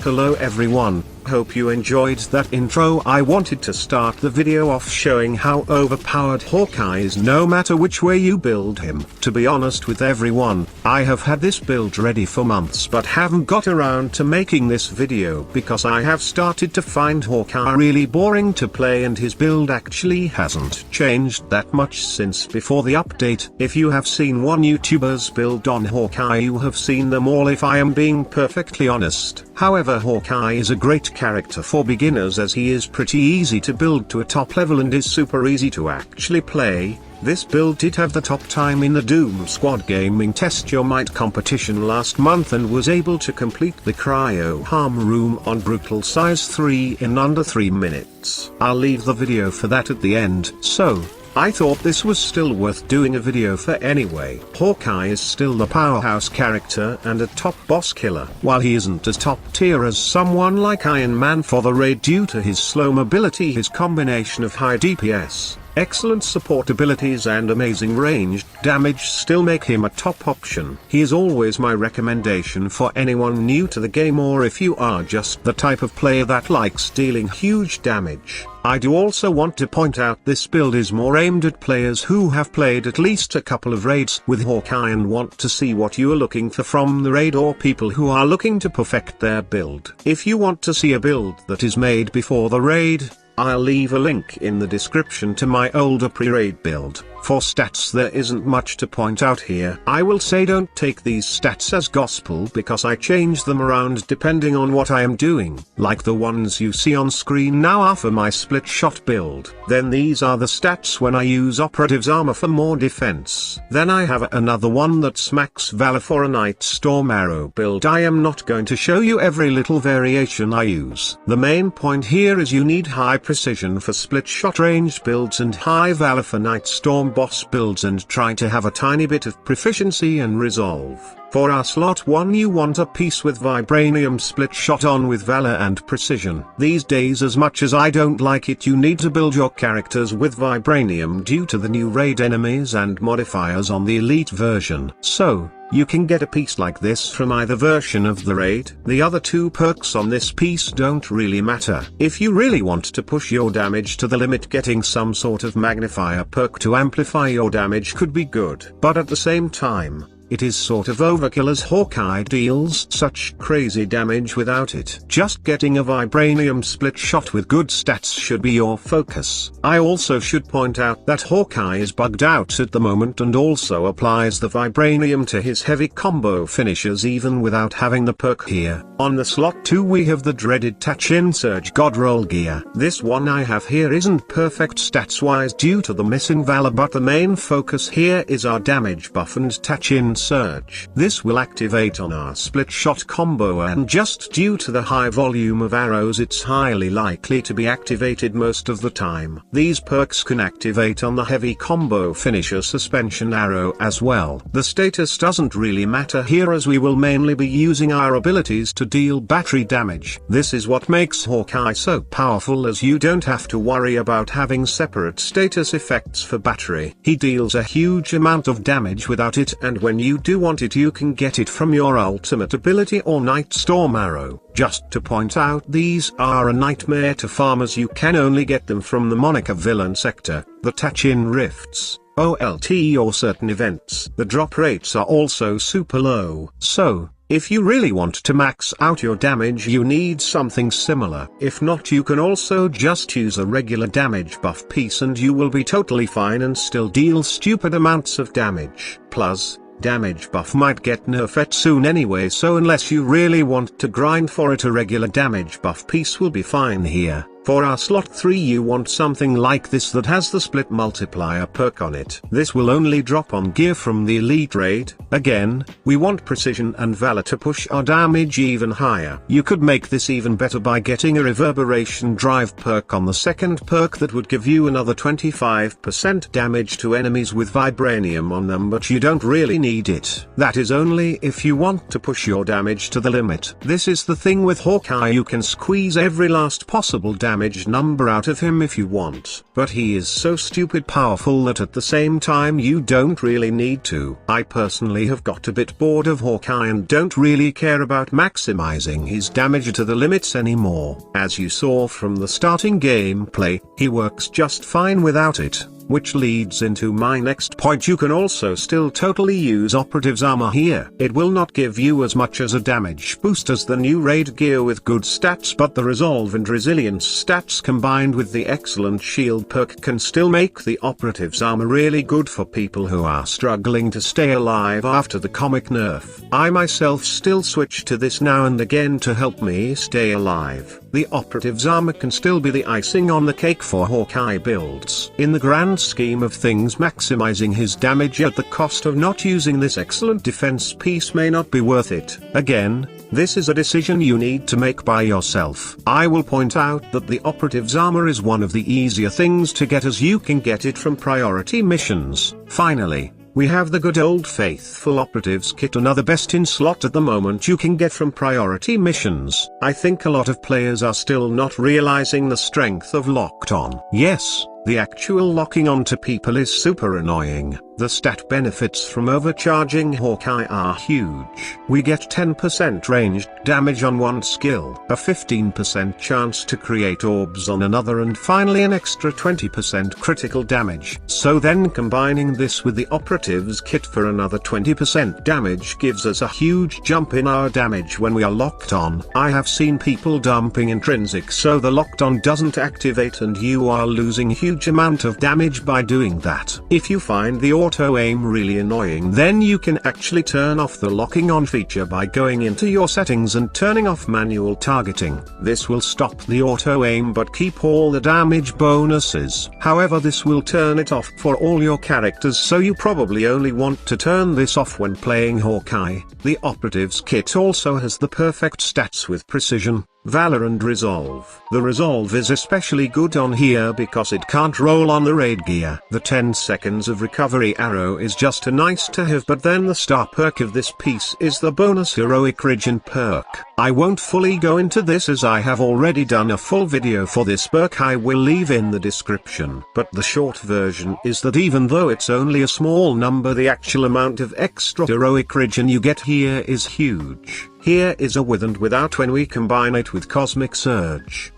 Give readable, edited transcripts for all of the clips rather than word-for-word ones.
Hello everyone, hope you enjoyed that intro. I wanted to start the video off showing how overpowered Hawkeye is no matter which way you build him. To be honest with everyone, I have had this build ready for months but haven't got around to making this video because I have started to find Hawkeye really boring to play and his build actually hasn't changed that much since before the update. If you have seen one YouTuber's build on Hawkeye, you have seen them all if I am being perfectly honest. However, Hawkeye is a great character for beginners as he is pretty easy to build to a top level and is super easy to actually play. This build did have the top time in the Doom Squad Gaming Test Your Might competition last month and was able to complete the Cryo Harm Room on Brutal Size 3 in under 3 minutes. I'll leave the video for that at the end. So, I thought this was still worth doing a video for anyway. Hawkeye is still the powerhouse character and a top boss killer. While he isn't as top tier as someone like Iron Man for the raid due to his slow mobility, his combination of high DPS, excellent support abilities and amazing ranged damage still make him a top option. He is always my recommendation for anyone new to the game or if you are just the type of player that likes dealing huge damage. I do also want to point out this build is more aimed at players who have played at least a couple of raids with Hawkeye and want to see what you are looking for from the raid, or people who are looking to perfect their build. If you want to see a build that is made before the raid, I'll leave a link in the description to my older pre-raid build. For stats there isn't much to point out here. I will say don't take these stats as gospel because I change them around depending on what I am doing, like the ones you see on screen now are for my split shot build. Then these are the stats when I use operative's armor for more defense. Then I have another one that's max valor for a night storm arrow build. I am not going to show you every little variation I use. The main point here is you need high precision for split shot ranged builds and high valor for night storm boss builds, and try to have a tiny bit of proficiency and resolve. For our slot 1 you want a piece with vibranium split shot on with valor and precision. These days, as much as I don't like it, you need to build your characters with vibranium due to the new raid enemies and modifiers on the elite version. So, you can get a piece like this from either version of the raid. The other two perks on this piece don't really matter. If you really want to push your damage to the limit, getting some sort of magnifier perk to amplify your damage could be good. But at the same time, it is sort of overkill as Hawkeye deals such crazy damage without it. Just getting a vibranium split shot with good stats should be your focus. I also should point out that Hawkeye is bugged out at the moment and also applies the vibranium to his heavy combo finishers even without having the perk here. On the slot 2 we have the dreaded Tachin Surge God Roll gear. This one I have here isn't perfect stats wise due to the missing valor, but the main focus here is our damage buff and Tachin Surge. This will activate on our split shot combo, and just due to the high volume of arrows it's highly likely to be activated most of the time. These perks can activate on the heavy combo finisher suspension arrow as well. The status doesn't really matter here as we will mainly be using our abilities to deal battery damage. This is what makes Hawkeye so powerful, as you don't have to worry about having separate status effects for battery. He deals a huge amount of damage without it, and when you do want it you can get it from your ultimate ability or night storm arrow. Just to point out, these are a nightmare to farmers. You can only get them from the Monica villain sector, the Tachin Rifts, OLT or certain events. The drop rates are also super low. So, if you really want to max out your damage you need something similar. If not, you can also just use a regular damage buff piece and you will be totally fine and still deal stupid amounts of damage. Plus, damage buff might get nerfed soon anyway, so unless you really want to grind for it, a regular damage buff piece will be fine here. For our slot 3 you want something like this that has the split multiplier perk on it. This will only drop on gear from the elite raid. Again, we want precision and valor to push our damage even higher. You could make this even better by getting a reverberation drive perk on the second perk that would give you another 25% damage to enemies with vibranium on them, but you don't really need it. That is only if you want to push your damage to the limit. This is the thing with Hawkeye, you can squeeze every last possible damage number out of him if you want, but he is so stupid powerful that at the same time you don't really need to. I personally have got a bit bored of Hawkeye and don't really care about maximizing his damage to the limits anymore. As you saw from the starting gameplay, he works just fine without it. Which leads into my next point. You can also still totally use operative's armor here. It will not give you as much as a damage boost as the new raid gear with good stats, but the resolve and resilience stats combined with the excellent shield perk can still make the operative's armor really good for people who are struggling to stay alive after the comic nerf. I myself still switch to this now and again to help me stay alive. The operative's armor can still be the icing on the cake for Hawkeye builds. In the grand scheme of things, maximizing his damage at the cost of not using this excellent defense piece may not be worth it. Again, this is a decision you need to make by yourself. I will point out that the operative's armor is one of the easier things to get, as you can get it from priority missions. Finally, we have the good old faithful operatives kit, another best in slot at the moment you can get from priority missions. I think a lot of players are still not realizing the strength of locked on. Yes, the actual locking on to people is super annoying. The stat benefits from overcharging Hawkeye are huge. We get 10% ranged damage on one skill, a 15% chance to create orbs on another, and finally an extra 20% critical damage. So then combining this with the operative's kit for another 20% damage gives us a huge jump in our damage when we are locked on. I have seen people dumping intrinsic so the locked on doesn't activate and you are losing huge huge amount of damage by doing that. If you find the auto aim really annoying, then you can actually turn off the locking on feature by going into your settings and turning off manual targeting. This will stop the auto aim but keep all the damage bonuses. However, this will turn it off for all your characters, so you probably only want to turn this off when playing Hawkeye. The Operatives kit also has the perfect stats with Precision, Valor and Resolve. The Resolve is especially good on here because it can't roll on the raid gear. The 10 seconds of recovery arrow is just a nice to have, but then the star perk of this piece is the bonus heroic regen perk. I won't fully go into this as I have already done a full video for this perk I will leave in the description. But the short version is that even though it's only a small number, the actual amount of extra heroic regen you get here is huge. Here is a with and without when we combine it with Cosmic Surge.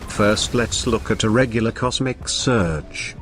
First let's look at a regular Cosmic Surge.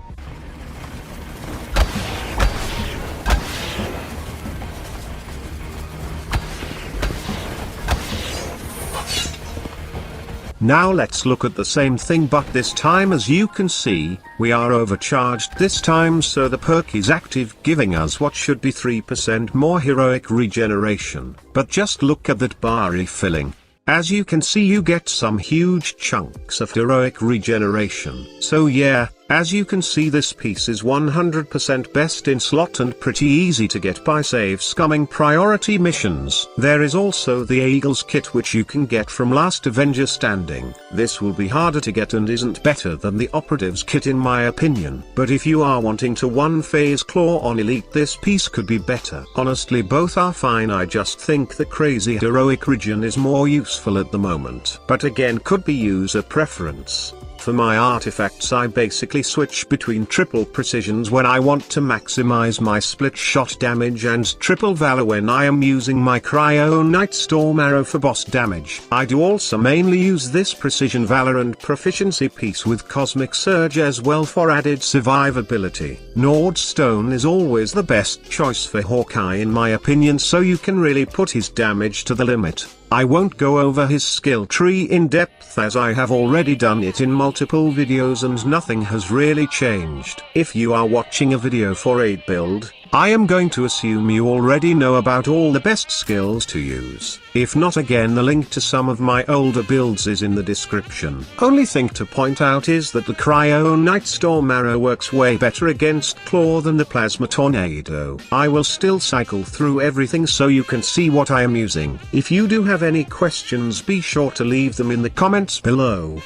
Now let's look at the same thing, but this time, as you can see, we are overcharged this time, so the perk is active, giving us what should be 3% more heroic regeneration. But just look at that bar refilling. As you can see, you get some huge chunks of heroic regeneration. So yeah, as you can see, this piece is 100% best in slot and pretty easy to get by save scumming priority missions. There is also the Eagles kit, which you can get from Last Avenger Standing. This will be harder to get and isn't better than the Operatives kit in my opinion. But if you are wanting to one-phase claw on Elite, this piece could be better. Honestly, both are fine. I just think the crazy heroic regen is more useful at the moment. But again, could be user preference. For my artifacts, I basically switch between triple precisions when I want to maximize my split shot damage and triple valor when I am using my cryo night storm arrow for boss damage. I do also mainly use this precision valor and proficiency piece with Cosmic Surge as well for added survivability. Nordstone is always the best choice for Hawkeye in my opinion, so you can really put his damage to the limit. I won't go over his skill tree in depth as I have already done it in multiple videos and nothing has really changed. If you are watching a video for a build, I am going to assume you already know about all the best skills to use. If not, again, the link to some of my older builds is in the description. Only thing to point out is that the Cryo Night Storm Arrow works way better against Claw than the Plasma Tornado. I will still cycle through everything so you can see what I am using. If you do have any questions, be sure to leave them in the comments below.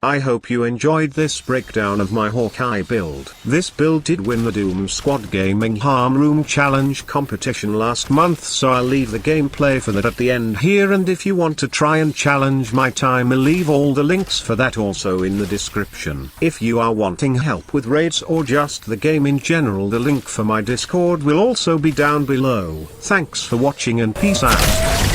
I hope you enjoyed this breakdown of my Hawkeye build. This build did win the Doom Squad Gaming Harm Room Challenge competition last month, so I'll leave the gameplay for that at the end here, and if you want to try and challenge my time, I'll leave all the links for that also in the description. If you are wanting help with raids or just the game in general, the link for my Discord will also be down below. Thanks for watching and peace out.